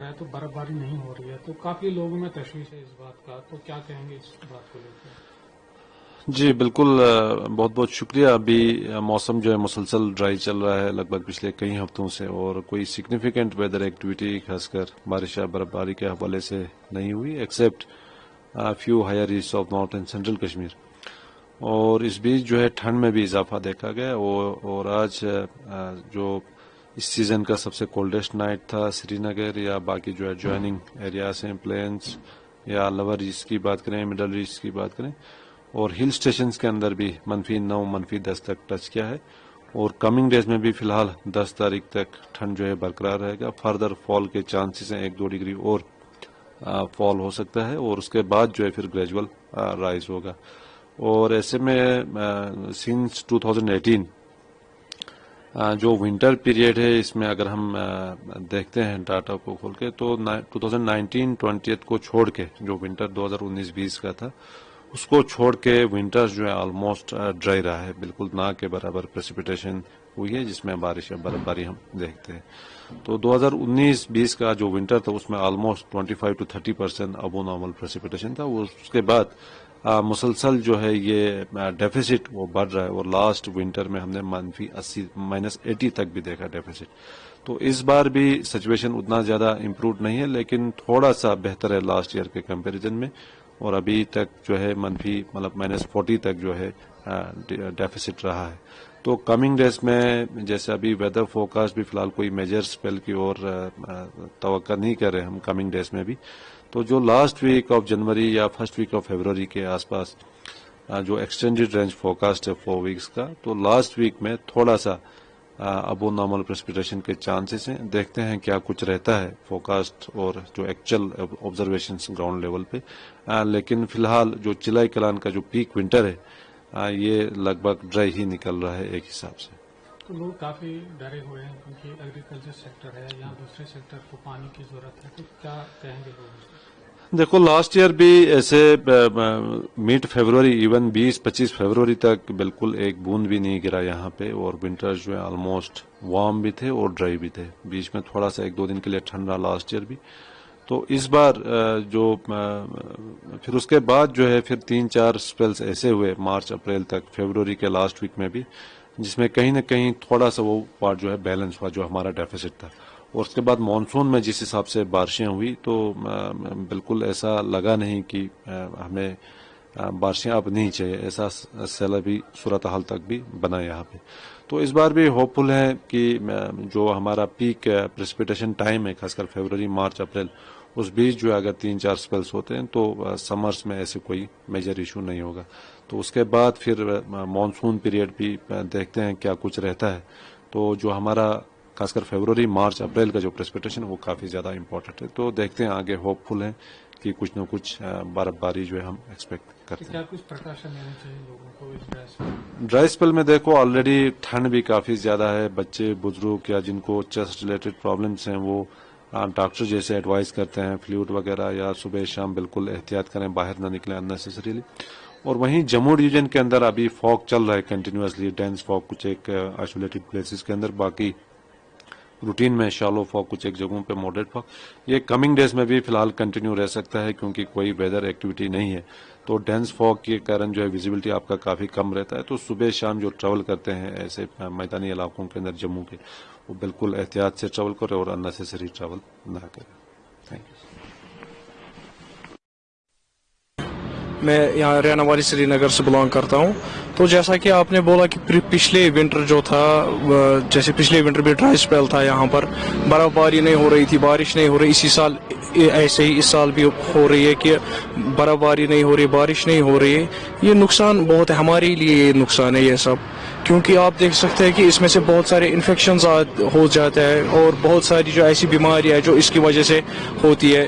ہے تو برفباری نہیں ہو رہی ہے، تو کافی لوگوں میں تشویش ہے اس بات کا، تو کیا کہیں گے اس بات کو لے کر؟ جی بالکل، بہت بہت شکریہ. ابھی موسم جو ہے مسلسل ڈرائی چل رہا ہے لگ بھگ پچھلے کئی ہفتوں سے، اور کوئی سگنیفیکنٹ ویدر ایکٹیویٹی خاص کر بارش یا برفباری کے حوالے سے نہیں ہوئی except few higher regions of north and central Kashmir. اور اس بیچ جو ہے ٹھنڈ میں بھی اضافہ دیکھا گیا، اور آج جو اس سیزن کا سب سے کولڈسٹ نائٹ تھا سری نگر یا باقی جو ایڈجوائننگ ایریاز ہیں پلینس یا لور ریجز کی بات کریں، مڈل ریجز کی بات کریں، اور ہل اسٹیشنز کے اندر بھی -9 -10 تک ٹچ کیا ہے. اور کمنگ ڈیز میں بھی فی الحال 10 تاریخ تک ٹھنڈ جو ہے برقرار رہے گا. فردر فال کے چانسز ہیں 1-2 ڈگری اور فال ہو سکتا ہے، اور اس کے بعد جو ہے پھر گریجول رائز ہوگا. اور ایسے میں سنس 2018 جو ونٹر پیریڈ ہے اس میں اگر ہم دیکھتے ہیں ڈاٹا کو کھول کے، تو 2019-20 کو چھوڑ کے جو ونٹر 2019-20 کا تھا اس کو چھوڑ کے ونٹر جو ہے آلموسٹ ڈرائی رہا ہے، بالکل نہ کے برابر پریسیپیٹیشن ہوئی ہے جس میں بارش یا برفباری ہم دیکھتے ہیں. تو 2019-20 کا جو ونٹر تھا اس میں آلموسٹ 25 to 30% ابو نارمل پریسیپیٹیشن تھا. اس کے بعد مسلسل جو ہے یہ ڈیفیسٹ وہ بڑھ رہا ہے، اور لاسٹ ونٹر میں ہم نے -80 تک بھی دیکھا ڈیفیسٹ. تو اس بار بھی سچویشن اتنا زیادہ امپرووڈ نہیں ہے، لیکن تھوڑا سا بہتر ہے لاسٹ ایئر کے کمپیریزن میں، اور ابھی تک جو ہے -40 تک جو ہے ڈیفیسٹ رہا ہے. تو کمنگ ڈیز میں جیسے ابھی ویدر فورکاسٹ بھی فی الحال کوئی میجر اسپیل کی اور توقع نہیں کر رہے ہم کمنگ ڈیز میں بھی. تو جو لاسٹ ویک آف جنوری یا فرسٹ ویک آف فیبروری کے آس پاس جو ایکسٹینڈیڈ رینج فورکاسٹ ہے 4 ویکس کا، تو لاسٹ ویک میں تھوڑا سا ابو نارمل پریسپیٹیشن کے چانسز ہیں. دیکھتے ہیں کیا کچھ رہتا ہے فورکاسٹ اور جو ایکچوئل آبزرویشنز گراؤنڈ لیول پہ. لیکن فی الحال جو چلائی کلان کا جو پیک ونٹر ہے یہ لگ بھگ ڈرائی ہی نکل رہا ہے ایک حساب سے. تو لوگ کافی ڈرے ہوئے ہیں کیونکہ ایگریکلچر سیکٹر ہے یا دوسرے سیکٹر کو پانی کی ضرورت ہے، تو کیا کہیں گے لوگ؟ دیکھو لاسٹ ایئر بھی ایسے مڈ فیبروری ایون 20-25 فیبروری تک بالکل ایک بوند بھی نہیں گرا یہاں پہ، اور ونٹر جو ہے آلموسٹ وارم بھی تھے اور ڈرائی بھی تھے. بیچ میں تھوڑا سا 1-2 دن کے لیے ٹھنڈ رہا لاسٹ ایئر بھی. تو اس بار جو پھر اس کے بعد جو ہے پھر 3-4 اسپیلس ایسے ہوئے مارچ اپریل تک، فیبروری کے لاسٹ ویک میں بھی، جس میں کہیں نہ کہیں تھوڑا سا وہ پارٹ جو ہے بیلنس ہوا جو ہمارا ڈیفیسٹ تھا. اور اس کے بعد مانسون میں جس حساب سے بارشیں ہوئی تو بالکل ایسا لگا نہیں کہ ہمیں بارشیں اب نہیں چاہیے، ایسا سیلابی صورتحال تک بھی بنا یہاں پہ. تو اس بار بھی ہوپ فل ہے کہ جو ہمارا پیک پریسپیٹیشن ٹائم ہے خاص کر فیبروری مارچ اپریل، اس بیچ جو اگر 3-4 اسپیلس ہوتے ہیں تو سمرس میں ایسے کوئی میجر ایشو نہیں ہوگا. تو اس کے بعد پھر مانسون پیریڈ بھی دیکھتے ہیں کیا کچھ رہتا ہے. تو جو ہمارا خاص کر فیبروری مارچ اپریل کا جو پریسپیٹیشن وہ کافی زیادہ امپورٹنٹ ہے. تو دیکھتے ہیں آگے، ہوپ فل ہیں کہ کچھ نہ کچھ برفباری جو ہے ہم ایکسپیکٹ کرتے ہیں. کیا کچھ پریکاشن لینے چاہیے لوگوں کو اس ڈرائی اسپیل میں؟ دیکھو آلریڈی ٹھنڈ بھی کافی زیادہ ہے. بچے بزرگ یا جن کو چیسٹ ریلیٹڈ پرابلمس ہیں وہ ڈاکٹر جیسے ایڈوائز کرتے ہیں فلوئڈ وغیرہ یا صبح شام بالکل احتیاط کریں، باہر نہ نکلیں اننیسیسریلی. اور وہیں جموں ریجن کے اندر ابھی فاگ چل رہا ہے کنٹینیوسلی، ڈینس فاگ کچھ ایک آئسولیٹڈ پلیسز کے اندر، باقی روٹین میں شالو فاگ کچھ ایک جگہوں پہ ماڈریٹ فاگ. یہ کمنگ ڈیز میں بھی فی الحال کنٹینیو رہ سکتا ہے کیونکہ کوئی ویدر ایکٹیویٹی نہیں ہے. تو ڈینس فاگ کے کارن جو ہے ویزیبلٹی آپ کا کافی کم رہتا ہے. تو صبح شام جو ٹریول کرتے ہیں ایسے میدانی علاقوں کے اندر جموں کے، وہ بالکل احتیاط سے ٹریول کرے اور اننیسیسری ٹریول نہ کرے. Thank you. میں یہاں رہنے والی سری نگر سے بلانگ کرتا ہوں. تو جیسا کہ آپ نے بولا کہ پچھلے ونٹر جو تھا، جیسے پچھلے ونٹر بھی ڈرائی اسپیل تھا یہاں پر، برف باری نہیں ہو رہی تھی، بارش نہیں ہو رہی. اسی سال ایسے ہی اس سال بھی ہو رہی ہے کہ برف باری نہیں ہو رہی، بارش نہیں ہو رہی ہے. یہ نقصان بہت ہے ہمارے لیے، یہ نقصان ہے یہ سب، کیونکہ آپ دیکھ سکتے ہیں کہ اس میں سے بہت سارے انفیکشنز ہو جاتے ہیں اور بہت ساری جو ایسی بیماریاں ہیں جو اس کی وجہ سے ہوتی ہے.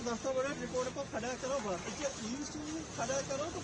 دفتر بڑا رپورٹ پر کھڑا کرو کھڑا کرو تو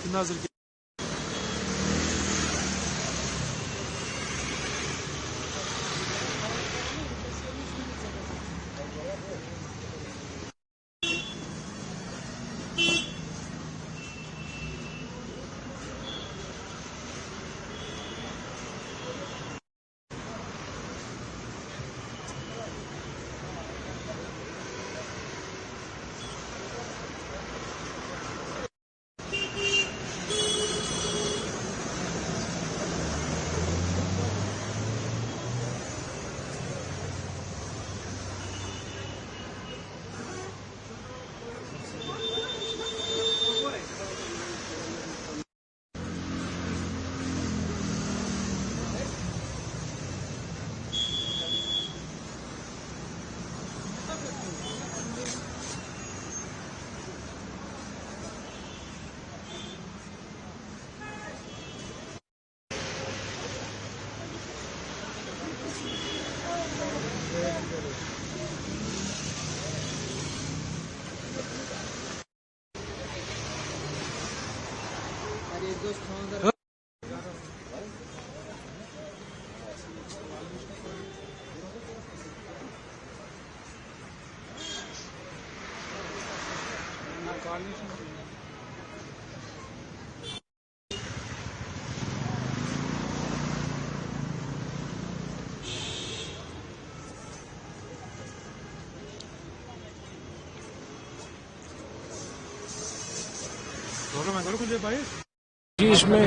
ناظر کی جی اس میں